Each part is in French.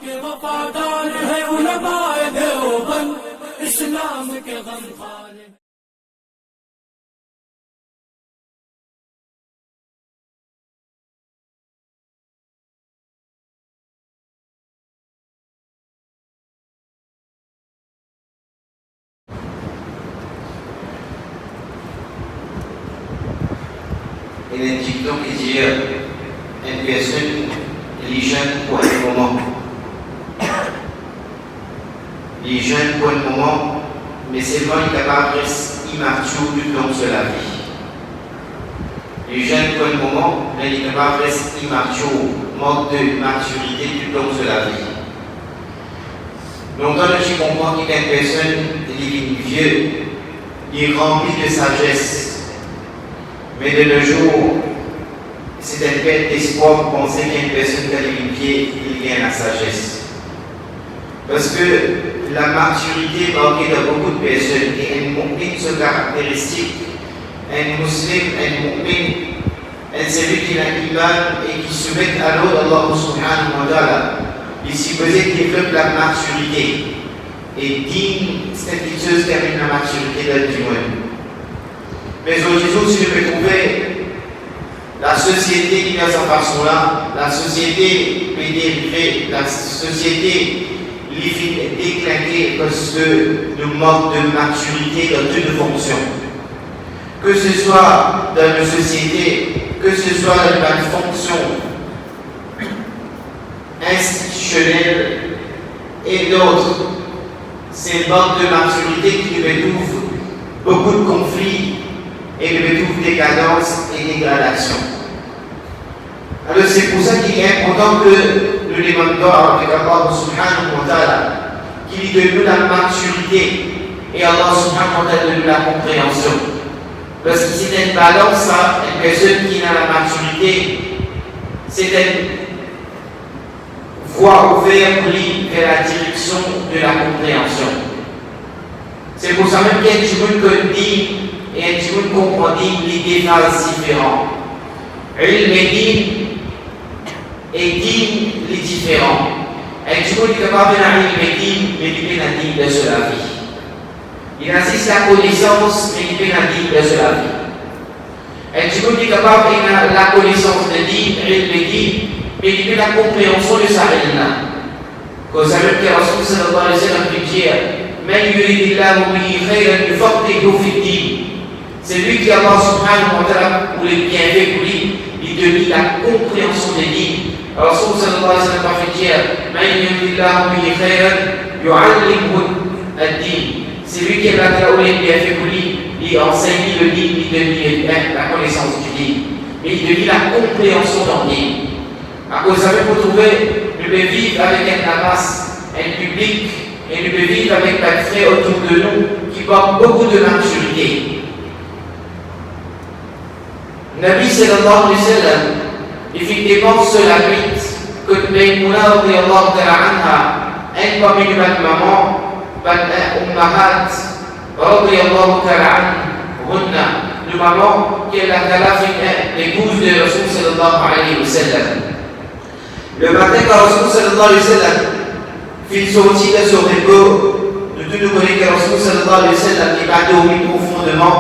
के वफादार है उलमाए देवबंद, इस्लाम के गमखार। Identificação que dizia NPS les jeunes pour un moment. Les jeunes pour un moment, mais seulement ils sont capables de immatures tout le long de la vie. Les jeunes pour un moment, mais ils sont capables de immatures, manque de maturité tout le long de la vie. Longtemps, je comprends qu'une personne est vieux, il est rempli de sagesse. Mais de nos jours, c'est un bête d'espoir pour penser qu'une personne qui a les pieds, il vient à la sagesse. Parce que la maturité manquée de beaucoup de personnes et un mu'min se caractéristique, un musulman, un mu'min, un celui qui a l'iman et qui se met à l'eau d'Allah subhanahu wa ta'ala. Il s'y faisait développer la maturité. Et digne, c'est quelque chose qui amène la maturité dans le monde. Mais aujourd'hui, si je me trouvais la société qui est à sa façon-là, la société est dérivée, la société est déclinquée parce que nous manque de maturité dans toutes les fonctions. Que ce soit dans nos sociétés, que ce soit dans la fonction institutionnelle et d'autres, c'est le manque de maturité qui nous retrouve beaucoup de conflits et nous retrouve décadence et dégradation. Alors c'est pour ça qu'il est important que nous demandons avec Allah subhanahu wa ta'ala qu'il donne nous la maturité et Allah subhanahu wa ta'ala donne nous la compréhension. Parce que c'est une balance, ça, une personne qui a la maturité, c'est une voie ouverte pour lui vers la direction de la compréhension. C'est pour ça même qu'il y a du monde qui dit et un petit peu comprendre les phases différentes. Ilm et din et din les différents. Un petit peu est capable de faire ilm et din, mais il peut la din de cela vie. Il assiste à la connaissance, mais il peut la din de cela vie. Un petit peu est capable de faire la connaissance de din, ilm et din, mais il peut la compréhension de sa ilm. Comme ça veut dire que Rasul sallallahu alayhi wa sallam peut dire Man yuridillahu bihi khayran yufaqihu fi din. C'est lui qui, Allah subhanahu wa ta'ala, pour les bienfaits pour lui, il donne la compréhension des lignes. Alors, Rasul sallallahu alayhi wa sallam a fait dire Man yuridillahu bihi khayran yu'allimhu ad-din. C'est lui qui a les bienfaits pour lui, il enseigne le livre, il donne la connaissance du livre. Mais il donne la compréhension dans le livre. À cause de ça, vous trouvez, nous devons vivre avec un masse, un public, et nous devons vivre avec un frère autour de nous qui porte beaucoup de maturité. Nabi sallallahu alayhi wa sallam, effectivement, sur la nuit, que Maïmouna radiyallahu ta'ala anha, un parmi les mamans, Ummahat radiyallahu ta'ala anhunna, les mamans qui est la l'épouse de Rasul sallallahu alayhi wa sallam. Le matin, quand Rasul sallallahu alayhi wa sallam fit sortir de son repos, nous tous nous connaissons que Rasul sallallahu alayhi wa sallam n'est pas dormi profondément,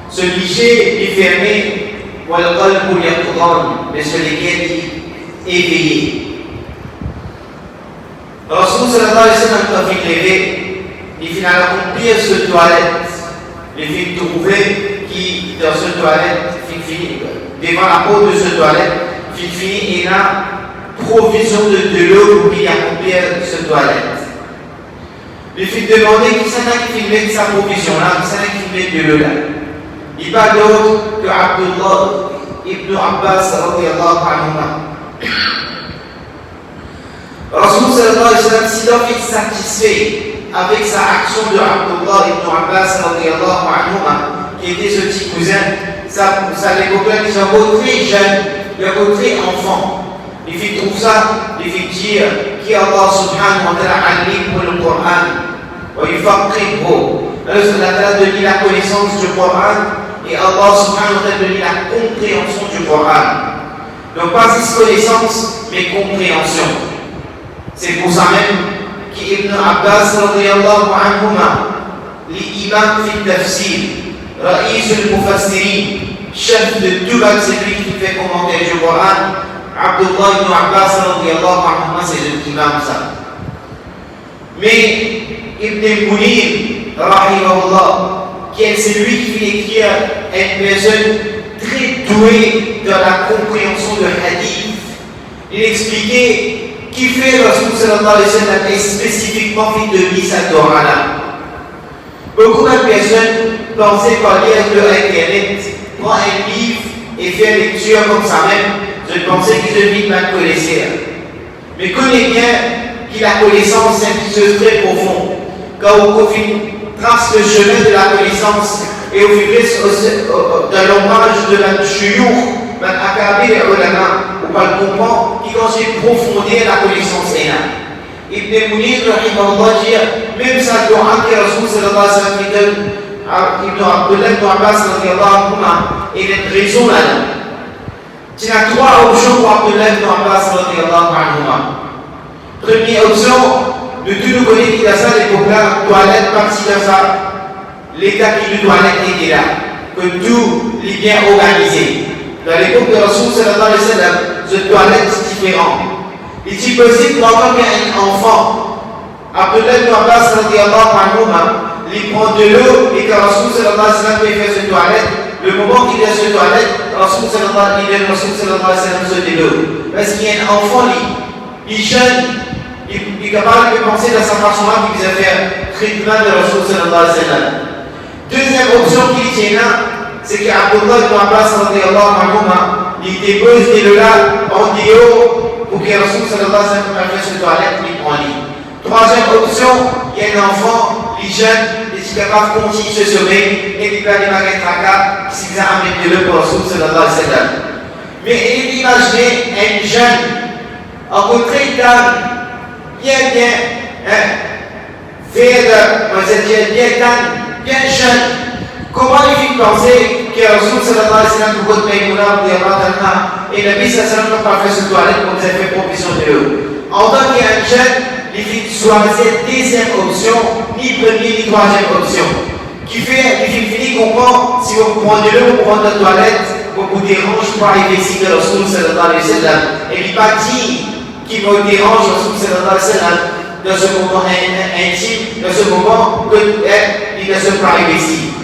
se liger et fermer. Mais sur lesquels il est éveillé. Rasul sallallahu alayhi wa sallam a fait lever, il finit à accomplir ce toilette, il finit trouver qui dans ce toilette, devant la porte de ce toilette, il finit et a provision de l'eau pour qu'il accomplir ce toilette. Il finit demander qui s'en a qui met sa provision là, qui s'en a qui met de l'eau là. Il parle d'autre que Abdullah ibn Abbas radiyallahu anhuma. Rasul sallallahu alayhi wa sallam, s'il est satisfait avec sa action de Abdullah ibn Abbas radiyallahu anhuma, qui était ce petit cousin, ça l'époque-là, ils sont encore très jeunes, ils sont encore très enfants. Il fait trouver ça, il fait dire qui Allah subhanahu wa ta'ala alim pour le Coran, wa yufaqihu. Alors, Allah a donné la connaissance du Coran. Et Allah subhanahu wa ta'ala donne la compréhension du Coran. Donc pas juste connaissance, mais compréhension. C'est pour ça même qu'Ibn Abbas radiyallahu anhuma, l'imam fi tafsir, Ra'is al-Mufassirin, chef de tout celui qui fait commenter le Coran, Abdullah ibn Abbas radiyallahu anhuma, c'est l'imam ça. Mais Ibn Munir, rahimahullah, qui est celui qui fait écrire une personne très douée dans la compréhension de hadith, il expliquait qui fait Rasul sallallahu alayhi wa sallam et spécifiquement fait de lui sa Torah là. Beaucoup de personnes pensaient par lire le internet, prendre un livre et faire lecture comme ça même, je pensais qu'ils deviennent mal connaisseurs. Mais connais bien que la connaissance est quelque chose de très profond. Quand on trace le chemin de la connaissance et on vivrait dans l'ombrage de la chouyour, Akabir et Ulama, on va comprendre qui conseille profonder la connaissance là. Ibn Munir, rahimahullah, même sa dua que Rasul sallallahu alayhi wa sallam donne à Ibn Abdullah ibn Abbas radiyallahu anhu, il y a une raison là. Il y a trois options pour Abdullah ibn Abbas radiyallahu anhu. Première option, de tout nous connaître qu'il y a ça, les populaires, toilettes, partie de ça, l'état qui du toilette était là, que tout est bien organisé. Dans l'époque de Rasul sallallahu alayhi wa sallam, cette toilette c'est différent. Il est possible pendant qu'il y a un enfant, Abdullah ibn Abbas radiyallahu anhu, il prend de l'eau et quand Rasul sallallahu alayhi wa sallam fait cette toilette, le moment qu'il est à cette toilette, Rasul sallallahu alayhi wa sallam se de l'eau. Parce qu'il y a un enfant, il est jeune, il est capable de penser dans sa façon-là qu'il va faire traitement de Rasul sallallahu alayhi wa sallam. Deuxième option qu'il tient là, c'est qu'Abdullah ibn Abbas radiyallahu anhu, il dépose de l'eau là en déo pour que Rasul sallallahu alayhi wa sallam fasse cette toilette, il prend lit. Troisième option, il y a un enfant, il est jeune, il est capable de continuer ce sommeil et il va aller à un tracas qui s'est amené de l'eau pour Rasul sallallahu alayhi wa sallam. Mais imaginez un jeune, rencontré une dame, bien, bien jeune. Comment il fait penser que Rasul sallallahu alayhi wa sallam pour votre Maïmouna et Nabi sallallahu alayhi wa sallam n'a pas fait ce toilette comme vous avez fait provision de l'eau. En tant qu'un jeune, il fait choisir deuxième option, ni première ni troisième option. Qui fait, il finit comprendre si vous prenez de l'eau, vous prenez la toilette, vous vous dérange pour arriver ici que Rasul sallallahu alayhi wa sallam. Et il pas dit qu'il me dérange Rasul sallallahu alayhi wa sallam dans ce moment intime, dans ce moment qu'il ne se pas arriver ici.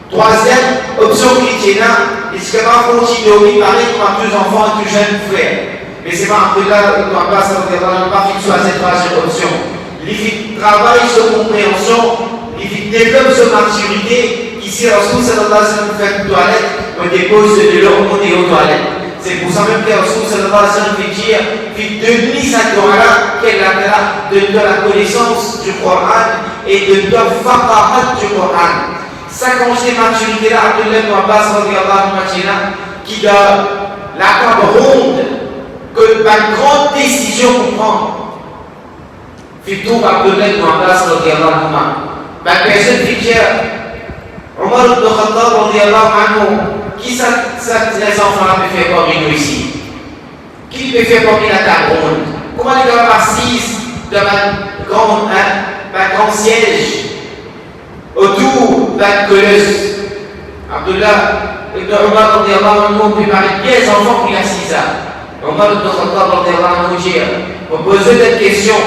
Troisième option chrétienne, il se capable de continuer à parler comme deux enfants et deux jeunes frères. Mais c'est pas un peu là qu'on ne va pas fixer à cette troisième option. Il travaille sur compréhension, il développe sur maturité. Ici, Rasul sallallahu alayhi wa sallam fait une toilette, on dépose de l'eau, on est aux toilettes. C'est pour ça même que Rasul sallallahu alayhi wa sallam fait dire, fait devenir sa Torah, qu'elle a de la connaissance du Coran et de la faqahat du Coran. Ça conseille maturité là, Abdullah ibn Abbas radiyallahu anhu, qui doit la table ronde, que la grande décision pour prendre. Fitou Abdullah ibn Abbas radiyallahu anhu. La personne qui dit, Omar ibn Khattab radiyallahu anhu, qui les enfants peuvent faire parmi nous ici? Qui peut faire parmi la table ronde? Comment ils doivent assis dans un grand siège? Autour d'un colosse, Abdullah ibn Umar radiyallahu anhu préparait bien les enfants pour l'assise. Omar ibn Khattab radiyallahu anhu dit, on posait cette question,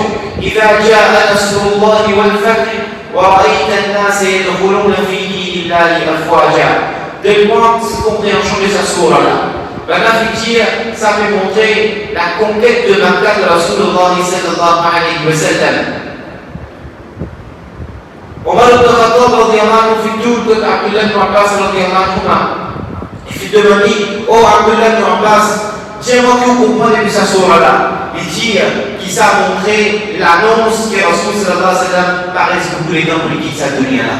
إذا جاء نصر الله والفتح ورأيت الناس يدخلون في دين الله أفواجا. Donne-moi cette compréhension de cette sourate-là. Maintenant, ça fait montrer la conquête de Makkah de Rasulullah sallallahu alayhi wa sallam. Omar ibn Khattab radiyallahu anhu fait tout que Abdullah ibn Abbas radiyallahu anhu. Il fait demander, oh Abdullah ibn Abbas, j'aimerais que vous compreniez de sa sourate-là. Il dit qu'il s'est montré l'annonce que Rasul sallallahu alayhi wa sallam paraît beaucoup les temps pour lui quitter sa dunya-là.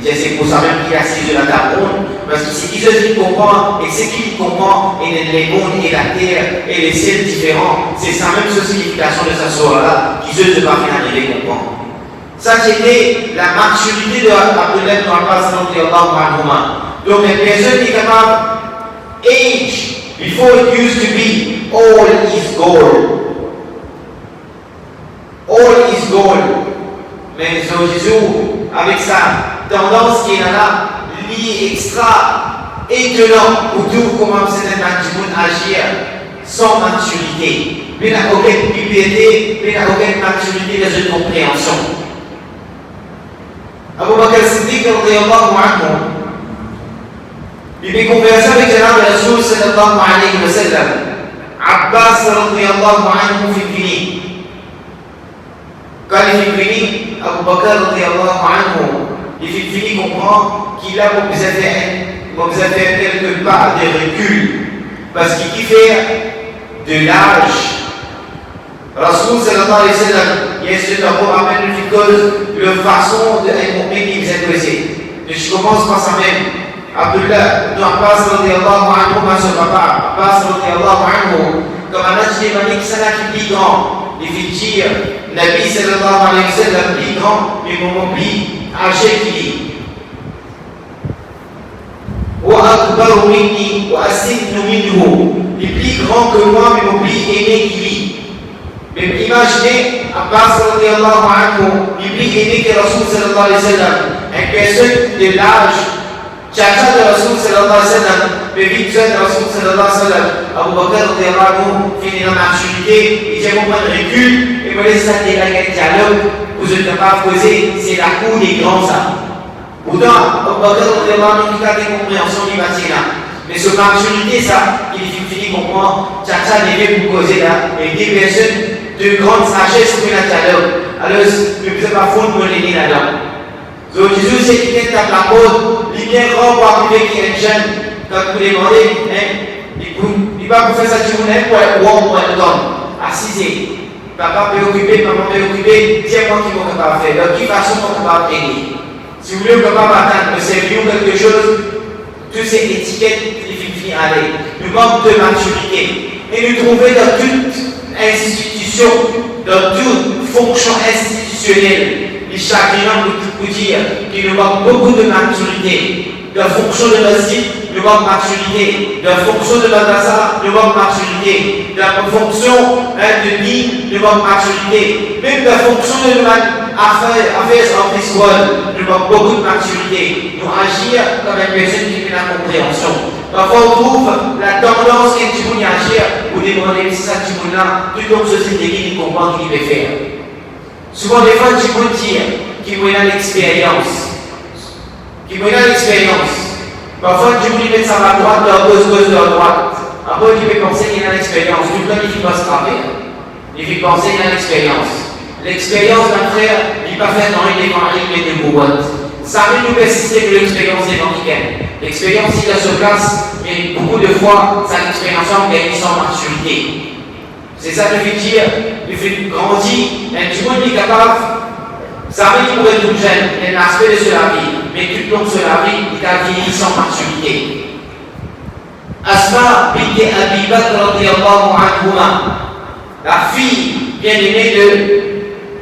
C'est pour ça même qu'il est assis de la table ronde, parce que c'est qui qui comprend, et c'est qui comprend, et les mondes, et la terre, et les ciels différents, c'est ça même cette signification de sa sourate-là, qui ne va rien arriver à comprendre. Ça, c'était la maturité de Abdullah ibn Abbas radiyallahu anhu. Donc, les personnes qui sont capables, age, before it used to be, all is gold. petit goal. Mais Jésus, avec sa tendance qui est là, lui extra étonnant pour tout comment certains gens agir sans maturité. Mais il n'y a aucune piété, mais il n'y a aucune maturité dans une compréhension. Abu Bakr Siddiq radiyallahu anhu, il est conversé avec Jannab Rasoul sallallahu alayhi wa sallam. Abbas radiyallahu anhu fait fini. Quand il fait fini, Abu Bakr radiyallahu anhu, il fait fini comprend qu'il a besoin de faire quelque part de recul. Parce qu'il fait de l'âge. Rasoul sallallahu alayhi wa sallam, il y a ce d'abord à même une cause, la façon de mu'min qui vous est posée. Je commence par ça même. Abdullah ibn Abbas radiyallahu anhu, ma son papa, Abbas radiyallahu anhu, comme un âge qui s'en a plus grand, il fait dire, Nabi sallallahu alayhi wa sallam, plus grand, mais mon plus âgé qu'il est. وأكبر مني وأسن منه, il est plus grand que moi, mais mon plus aîné qu'il est. Mais imaginez, Abbas radiyallahu anhu, il est plus aîné que Rasoul sallallahu alayhi wa sallam, une personne de l'âge, chacha de Rasoul sallallahu alayhi wa sallam, mais vite de Rasoul sallallahu alayhi wa sallam, Abu Bakr radiyallahu anhu, finit dans la maturité, il dit mon point de recul, et me laisse ça dégager un dialogue, vous êtes capable de poser, c'est la cour des grands ça. Pourtant, Abu Bakr radiyallahu anhu, il a des compréhensions du bâtiment. Mais ce maturité, ça, il finit comprendre, chacha n'est pour causer là, et des personnes de grande sagesse pour la dialogue. Alors, ne pouvez pas fondre mon aîné là-dedans. Donc, Jésus, c'est quelqu'un qui tape la porte, il vient grand pour arriver qui est jeune, quand vous demandez, il va vous faire ça, tu vous n'aimez pas, ou on le donne. Assisez. Papa peut occuper, maman peut occuper, tiens-moi qui m'ont capable de faire. De quelle façon on capable d'aider? Si vous voulez que papa m'attende, me servir quelque chose, toutes ces étiquettes, il finit à aller. Le manque de maturité. Et nous trouver dans toute institution, dans toute fonction institutionnelle, les chagrins pour dire qu'il nous manque beaucoup de maturité. Dans la fonction de masjid, nous manque maturité. Dans la fonction de madrasa, nous manque maturité. Dans la fonction de vie, nous manque maturité. Même dans la fonction de affaires en fiscal, nous manque beaucoup de maturité. Nous agir comme une personne qui fait la compréhension. Parfois, on trouve la tendance qu'un petit monde agir pour demander si ça petit monde là, tout comme société qui comprend qu'il peut faire. Souvent, des fois, un petit monde dit qu'il a l'expérience. Parfois, tu lui mets ça à droite, à gauche de la droite. Après, tu peux penser qu'il a l'expérience. Tout le temps, il ne faut pas se trapper. Il faut penser qu'il a l'expérience. L'expérience d'un frère, il n'est pas fait dans une évangile de boîte. Ça veut nous persister que l'expérience évangélique. L'expérience, il a sur place, mais beaucoup de fois, ça l'expérience gagne sans maturité. C'est ça que je veux dire. Il fait grandir. Un petit monde est capable. Ça veut dire pour être jeune, il y a un aspect de la vie, mais tout le long de la vie, il a vieilli sans maturité. Asma bint Abi Bakr radiyallahu anhuma, la fille bien-aimée de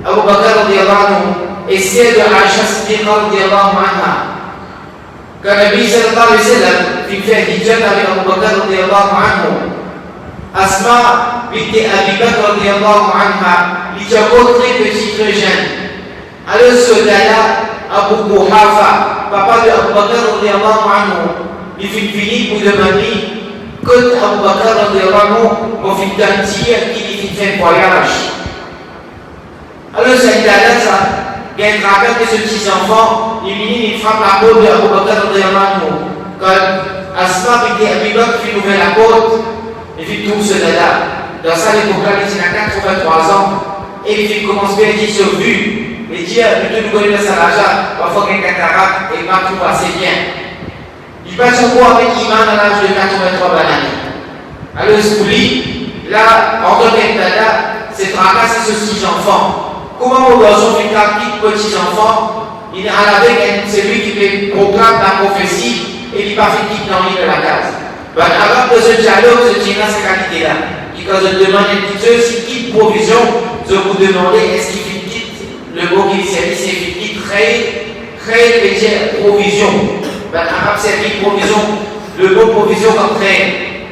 Abu Bakr radiyallahu anhu, et celle de Aisha Siddiqa radiyallahu anha. Quand Nabi sallallahu alayhi wa sallam fit faire hijab avec Abu Bakr radiyallahu anhu, Asma bint Abi Bakr radiyallahu anha, il était encore très petit, très jeune. Alors ce gars-là, Abu Quhafa, papa de Abu Bakr radiyallahu anhu, il fit fini pour demander que Abu Bakr radiyallahu anhu m'a fait garantir qu'il fait un voyage. Alors ce gars-là, il y a un rappel de ce petit enfant, il frappe la porte de Abu Bakr radiyallahu anhu. Quand Asma bint Abi Bakr fit ouvrir la porte, il fit tout ce gars-là. Dans ça, l'époque-là, il a 83 ans, et il commence bien à dire sur vue. Et dire, nous connaissons le salaja, parfois qu'il y a un cataracte et pas tout assez bien. Il passe encore avec Iman à l'âge de 83 années. Alors, pour lui, là, en tant qu'État, c'est tracasser ce petit enfant. Comment mon garçon fait 4 petits enfants, il est avec celui qui proclame la prophétie et il va faire quitte dans l'île de la case. Ben, alors, de ce dialogue, ce tient ces qualités-là. Et quand je demande un petit peu si quitte provision, je vous demandez est-ce qu'il le mot qui s'est dit créer veut dire provision. Ben, arabe c'est provision. Le mot provision comme créer.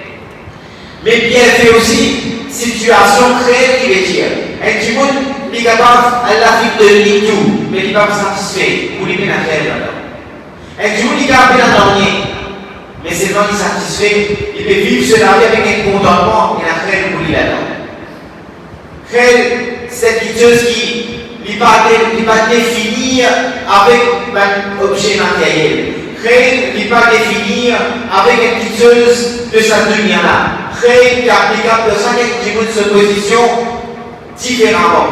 Mais bien fait aussi situation créer qui veut dire. Et du monde il est capable, Allah fait de lui tout, mais il n'est pas satisfait. Vous l'avez bien fait là-dedans. Et du coup, il est capable d'en mais c'est quand il est satisfait, il peut vivre ce vie avec un contentement et un frère pour lui là-dedans. C'est quelque chose qui n'est pas défini avec un objet matériel. Il n'est pas défini avec quelque chose de sa dunya-là. Il est applicable de chaque individu de sa position différemment.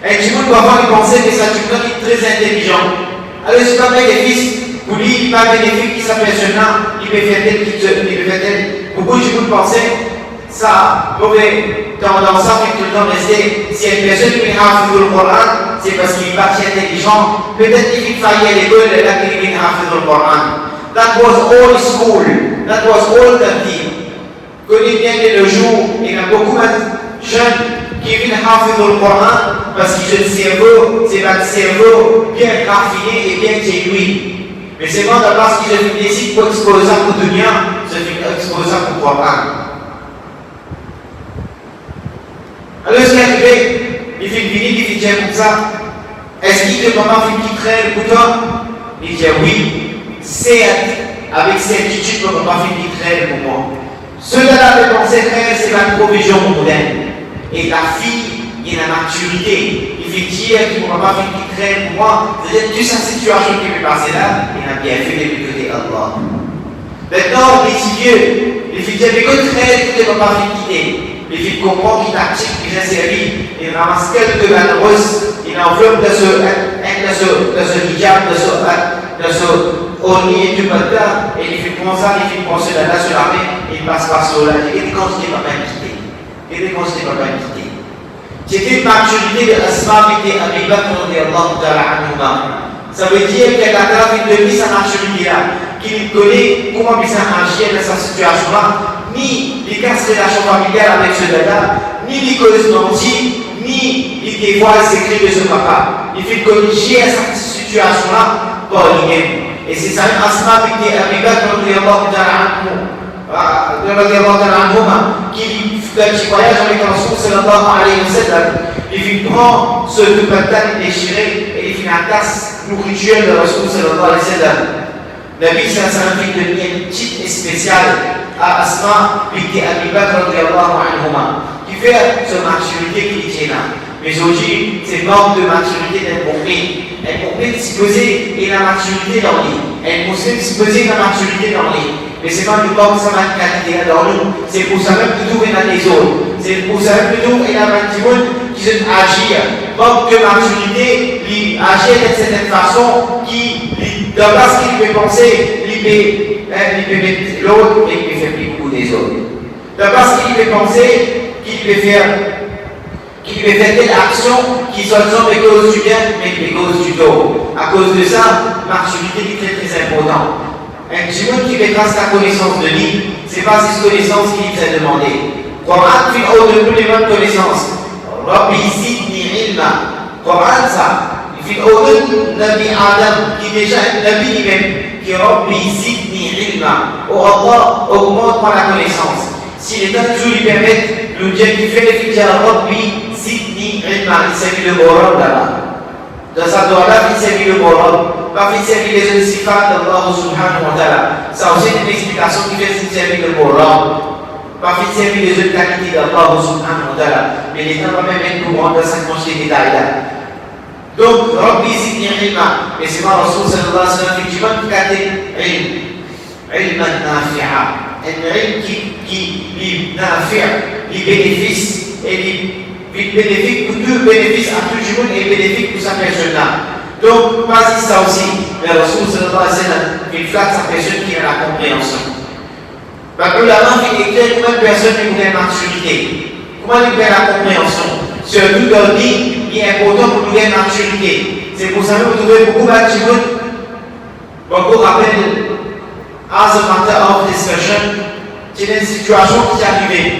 Un individu doit avoir une pensée que sa dunya est très intelligent. Alors, c'est pas bénéfice, pour lui, il n'est pas bénéfique qui s'aperçoit là, il peut faire tel, il peut faire tel. Beaucoup de gens pensent ça, mauvais tendance à faire tout le temps rester. Si une personne qui a fait le Coran, c'est parce qu'il n'est pas si intelligent. Peut-être qu'il faillit à l'école, là qu'il a fait le Coran. That was all school, that was all the team. Connais bien que le jour, il y a beaucoup de jeunes qui viennent faire le Coran parce qu'ils ont le cerveau, c'est un cerveau bien raffiné et bien éduqué. Mais c'est vraiment parce qu'ils ont décidé pour exposer pour dunya, c'est exposer pour Coran. Alors, ce qui est arrivé, il fait une visite, il fait comme ça. Est-ce qu'il te maman fait une petite traîne pour toi? Il dit oui, c'est avec certitude que maman fait une petite traîne pour moi. Cela avait pensé frère, c'est ma provision moderne. Et la fille, il y a la maturité. Il fait dire que maman fait une petite traîne pour moi. C'est-à-dire toute sa situation qui m'est passée là, il a bien fait depuis côté Allah. Maintenant, les petits vieux, il fait dire, mais que traîne que maman fait quitter. Les filles comprennent qu'il tactique, qu'il a servi, il ramasse quelques malheureuses, il enveloppe de ce hijab, de ce orni et du matin, et il fait comme ça, il fait penser là sur la main, et il passe par cela. Il est considéré pas mal quitté. Il est considéré pas mal quitté. C'était une maturité de Asma qui était Abi Bakr radiyallahu ta'ala anhuma. Ça veut dire qu'elle a grave de vie sa maturité-là, qu'il connaît comment bien agir dans sa situation-là, ni les casses de relations familiales avec ce gars-là, ni les causes menti, ni les dévoiles secrets de ce papa. Il fait corriger à cette situation-là par lui-même. Et c'est ça, Asma qui était Abi Bakr radiyallahu ta'ala anhuma, qui fait un petit voyage avec le Rasoul sallallahu alayhi wa sallam. Il prend ce patin déchiré et il fait la tasse nourriture de Rasoul sallallahu alayhi wa sallam. Nabi sallallahu alayhi wa sallam fait une petite et spéciale à Asma binti Abi Bakr radiyallahu anhuma, qui fait cette maturité qui tient là. Mais aujourd'hui, c'est manque de maturité d'un mu'min. Un mu'min supposé et la maturité dans lui. Un musulman supposé la maturité dans lui. Mais c'est pas du manque de sa qualité dans nous. C'est pour ça même que tout est dans les autres. C'est pour ça même que tout est dans les autres qui se agir. Manque de maturité, il agit d'une certaine façon qui, dans ce qu'il peut penser, il peut mettre l'autre et il peut faire plus beaucoup des autres. D'abord, ce qu'il peut penser, qu'il peut faire telle action qui soit des causes du bien, mais des causes du tort. À cause de ça, maturité est très très important. Un petit monde qui mettra sa connaissance de lui, c'est pas cette connaissance qu'il nous a demandé. Coran fait haut de nous les mêmes connaissances. Rabbi zidni ilma. Coran ça, il fait haut de Nabi Adam, qui est déjà un Nabi lui-même. Qui Rabbi zidni ilma. Oh Allah, augmente-moi la connaissance. Si les temps toujours lui permettent, le Dieu qui fait les filles à Rabbi zidni ilma, il s'agit de Moram là-bas. Dans sa doigt-là, il s'agit de Moram. Pas il s'agit des autres sifat d'Allah subhanahu wa ta'ala. Ça aussi une explication qui fait qu'il s'agit de Moram. Pas il s'agit des autres qualités d'Allah subhanahu wa ta'ala. Mais les temps va même être courant dans sa conscience détail-là. Donc, Rabbi zidni ilma. Et c'est moi, Rasul sallallahu alayhi wa sallam, effectivement, qui a dit ilman nafi'a. Un ilm qui lui nafi'a, lui bénéfice et lui bénéfique pour tout bénéfice à tout le monde et bénéfique pour sa personne-là. Donc, pas ça aussi, mais Rasul sallallahu alayhi wa sallam, il flatte sa personne qui a la compréhension. Parce que la langue est claire, comment une personne qui a la maturité, comment il a la compréhension. Surtout dans le dit, il est important pour nous gagner la maturité. C'est pour ça que vous trouvez beaucoup de gens, beaucoup rappellent, as a matter of discussion, c'est une situation qui est arrivée.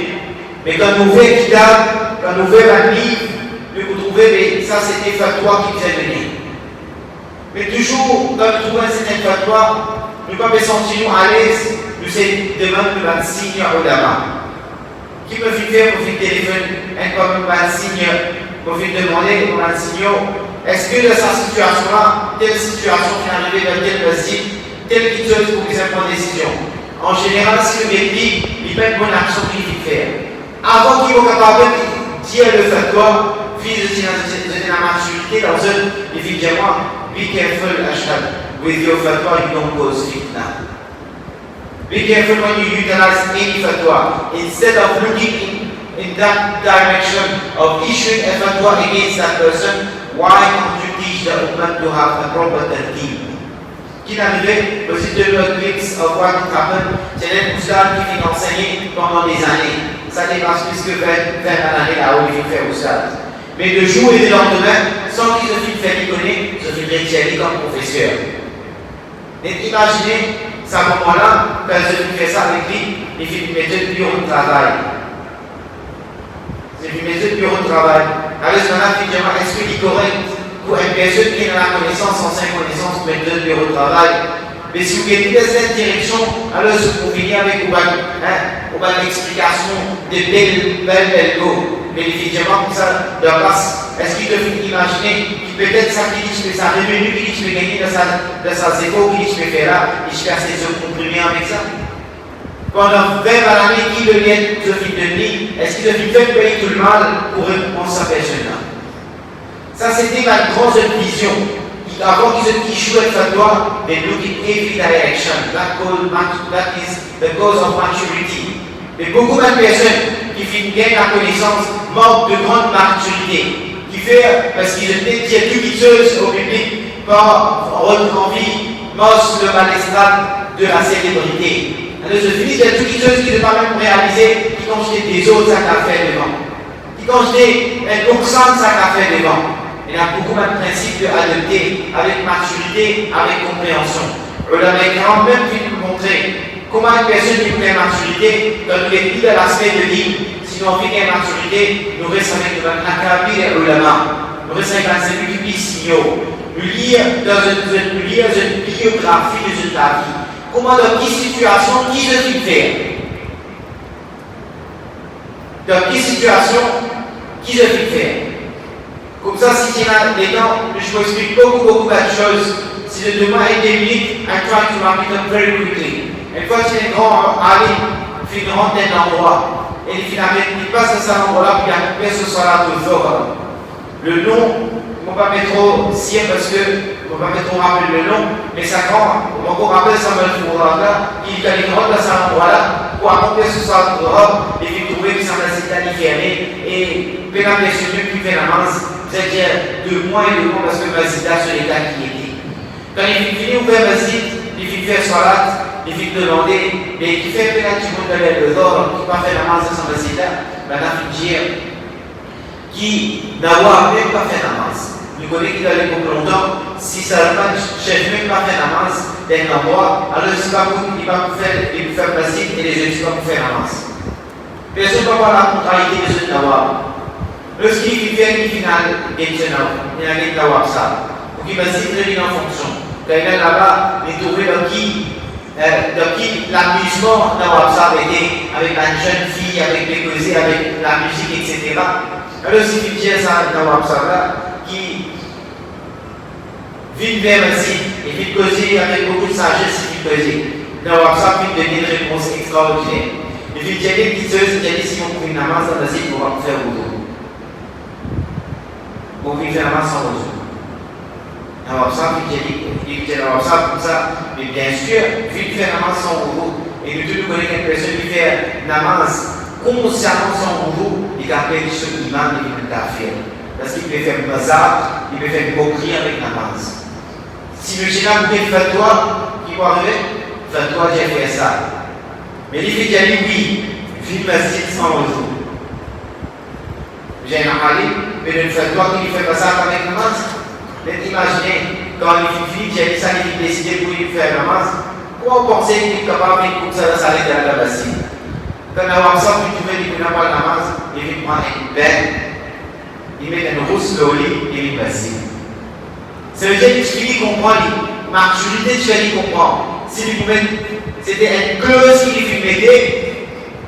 Mais quand nous faisons un kitab, quand nous faisons un livre, vous trouvez, mais ça c'était fatwa qui vous est venu. Mais toujours, quand nous trouvons cette fatwa, nous ne pouvons pas sentir à l'aise, nous sommes devant le signe ulama. Qui me fait faire pour le téléphone, un comme un signe, pour me demander, pour un signe, est-ce que dans sa situation-là, telle situation qui est arrivée dans tel site, telle chose pour qu'ils prennent une décision. En général, si le mépris, il fait une bonne action qu'il faut faire. Avant qu'il soit capable de dire le fatwa, fils de la maturité dans un, il dit moi, be careful, Ashad, with your fatwa, you don't cause fitna. Be careful when you utilize any fatwa. Instead of looking in that direction of issuing a fatwa against that person, why don't you teach the ummah to have a proper tartib? Qui n'arrivait aussi de notre mix of what happened, c'est un oustad qui vient enseigner pendant des années. Ça dépasse plus que 20 années là où il fait oustad. Mais de jour et de lendemain, sans qu'il se filme faire déconner, se filme retirer comme professeur. Et imaginez, à ce moment-là, quand je fais ça avec lui, il fait une méthode de bureau de travail. C'est une méthode de bureau de travail. Alors, ce moment-là, finalement, est-ce que c'est correct pour une personne qui a la connaissance, ancienne connaissance, méthode de bureau de travail? Mais si vous êtes dans cette direction, alors vous finissez avec une explication de belles go. Mais effectivement, comme ça, de place, est-ce qu'il peut imaginer que peut-être ça qui dit que ça revenu qui dit que gagner de sa zéro, qui dit que faire là, il se fait ses œufs comprimés avec ça? Pendant 20 années, qui devient de nuit, est-ce qu'il devient fait payer tout le mal pour répondre sa personne-là? Ça, c'était ma grande vision. Avant qu'ils jouent avec fatwa, they look in every direction. That is the cause of maturity. Mais beaucoup de personnes qui gagnent la connaissance manquent de grande maturité. Qui fait, parce qu'ils étaient tout quiteuses au public, par envie, mangent le malestar de la célébrité. Alors, je finis d'être tout quiteuses qui ne pas même réaliser qui ont jeté des autres sacs à faire devant. Qui ont jeté un pourcent de sacs à faire devant. Il y a beaucoup de principes à adopter avec maturité, avec compréhension. On a quand même vu nous montrer comment une personne qui a maturité, quand nous est plus de l'aspect de vie, si nous avons une maturité, nous restons avec l'acabit et l'ulama. Nous restons avec celui qui signaux. Nous lire dans une biographie de ta vie. Comment, dans quelle situation, qui je suis faire? Dans quelle situation, qui je suis faire? Comme ça, si tu as des temps, je vous explique beaucoup de choses. Si je demande une minute, I try to wrap it up very quickly. Une fois que tu es grand, allez, tu rentres dans l'endroit. Et finalement, il passe à cet endroit-là, puis il y a ce soir-là de Zohar. Le nom, je ne vais pas mettre trop sien parce que je ne vais pas mettre trop rappeler le nom, mais ça grand, on va encore rappeler ça dans le là, il allait rentrer dans cet endroit-là pour accomplir ce soir de Zohar, et puis trouver que ça va s'étaler fermé, et pénal des celui qui fait la masse. C'est-à-dire de moins et de moins parce que le masjid sur l'état qui était. Quand il finit ouvert le masjid, il finit faire salat, il finit demander, mais qui fait pénal du monde d'aller le dehors, qui n'a pas fait la masse de son masjid là, maintenant il dire qui n'a même pas fait la masse. Nous connaissons qu'il allait pour longtemps, si ça n'a pas chef même pas fait la masse d'un endroit, alors c'est pas pour il va faire le masjid et les jeunes ne sont pas pour faire la masse. Personne ne peut avoir la contrariété de ce d'avoir. Lorsqu'il fait une finale, il y a un tawab ça. Pour qu'il va se très bien en fonction. Quand il est là-bas, il trouve dans qui l'amusement tawab ça était avec la jeune fille, avec les causes, avec la musique, etc. Alors, si tu dis ça, tawab ça là, qui vit vers le site et vit causer avec beaucoup de sagesse, il vit causer. Tawab ça peut donner une réponse extraordinaire. Et puis, il y a des petites choses qui disent si on trouve une namaz dans le site, on va faire beaucoup. Pour vivre la masse sans besoin. Alors, ça, il dit comme ça, mais bien sûr, vivre la masse sans besoin. Et nous tous connaissons une personne qui fait la masse consciemment sans besoin, il appelle ce imam et il peut faire. Parce qu'il peut faire un bazar, il peut faire une moquerie avec la masse. Si le général vous dit fatwa, qui va arriver? Fatwa, j'ai fait ça. Mais il fait qu'il dit oui, vivre la masse sans besoin. J'ai un ali, mais une fatwa qui fait pas ça avec la masse. Mais imaginez, quand il finit, j'ai dit ça, il décide pour lui faire la masse. Comment penser qu'il est capable de ça s'arrêter à la bassine? Quand on a ça, vous trouvez qu'il n'a pas la masse, il prend une peine, il met une rousse au lit et il bassine. Ça veut dire que tu comprends, maturité, tu comprends. Si vous pouvez, c'était une clause qu'il lui mettait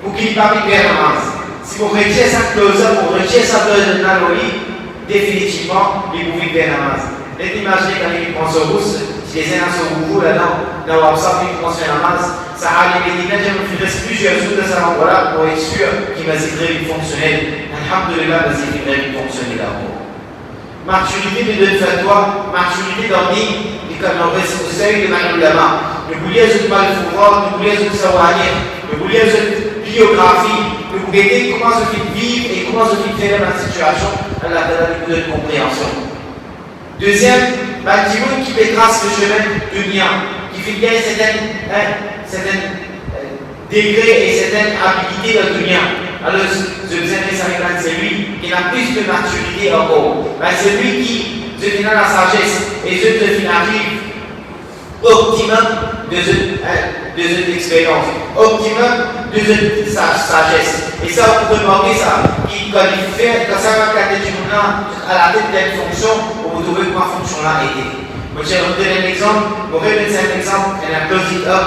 pour qu'il ne pas faire la masse. Si vous retirez sa close, vous retirez sa dose de naloli, définitivement, il vous vit bien namaz. Et imaginez quand il prend ce rousse, si les uns sont au bout là-dedans, dans WhatsApp, il prend ce namaz, ça a les médicaments, je me fais plusieurs jours de ça, voilà, pour être sûr qu'il va s'y créer fonctionnel. Alhamdulillah, va s'y créer fonctionnel d'abord. Maturité de deux fatwa, maturité d'ordi, et comme on reste au seuil de Manoulama. Ne voulez pas le pouvoir, ne voulez pas le savoir, ne voulez pas la biographie, ne voulez pas comment se fait vivre et comment se fait faire dans la situation, à la de compréhension. Deuxième, Batimoun qui fait trace le chemin du lien, qui fait bien certains degrés et certaines habilités dans le lien. Alors, je vous invite à c'est lui qui a plus de maturité encore. C'est lui qui devient la sagesse et je devine arrive optimum de cette expérience, optimum de cette sagesse. Et ça, vous pouvez remarquer ça, quand il fait, quand ça va garder du monde à la tête d'une fonction, vous trouvez que ma fonction-là était. Moi, je vais vous donner un exemple, vous pouvez donner un exemple, et un close it up.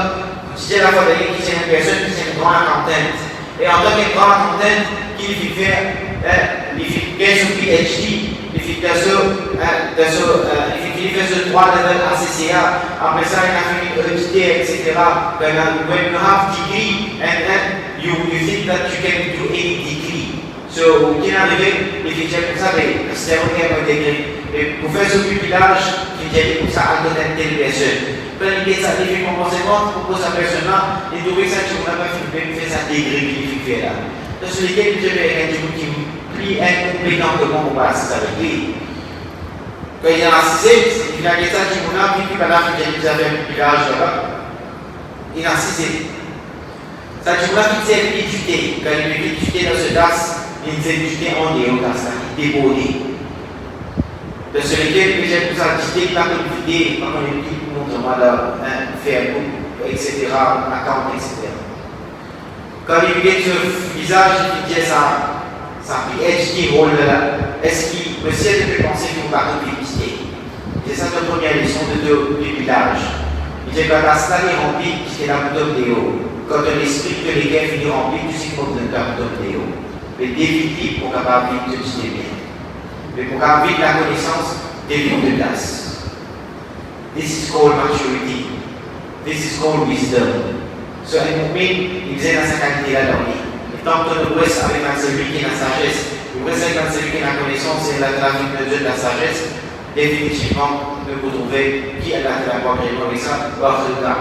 Si j'ai la fois d'ailleurs qui c'est une personne qui est une grande accountant. Et en tant que grande accountant, qui fait faire, il fait bien son PhD, il fait faire ce 3 level ACCA, après ça, il a fait une ETT, etc. When you have degree, and then you think that you can do any degree. So, vous qui arrivez, il fait comme ça, mais c'est un degré. Et pour faire ce pupillage, il dit comme ça, à donner telle personne. Quand il fait ça, il fait compensément, pour sa personne-là, il doit ça, tu n'as pas fait ça degré qu'il fait là. Donc, sur lesquels je vais être qui plie incompétentement pour passer avec lui. Quand il a assisté, il a dit ça, tu m'as dit que là, il a fait un pupillage là-bas. Il a assisté. Ça, tu m'as dit qu'il éduqué. Quand il est éduqué dans ce DAS, il s'est éduqué en déo, il est débordé. De sur lesquels j'ai plus agité, pas modifié, pas modifié, montre-moi là, faire etc., account, etc. Quand il regarde ce visage, il dit ça PhD rôle là, est-ce qu'il le ciel peut penser qu'il ne va pas publicité? C'est ça notre première leçon de village. Il dit quand la salle est remplie, c'est la bouteille de haut. Quand on explique que les gars finissent remplis, tu sais qu'on donne la bouteille de haut. Mais définitivement pour capable de vivre de bien. Mais pour vivre la connaissance, des vies de place. This is called maturity. This is called wisdom. So, un mu'min, il disait dans sa qualité-là dans lui. Et tant que nous reste avec celui qui est la sagesse, nous reste avec celui qui est la connaissance et la trafic de Dieu de la sagesse, définitivement, nous vous trouvez qui est la bonne connaissance, va se faire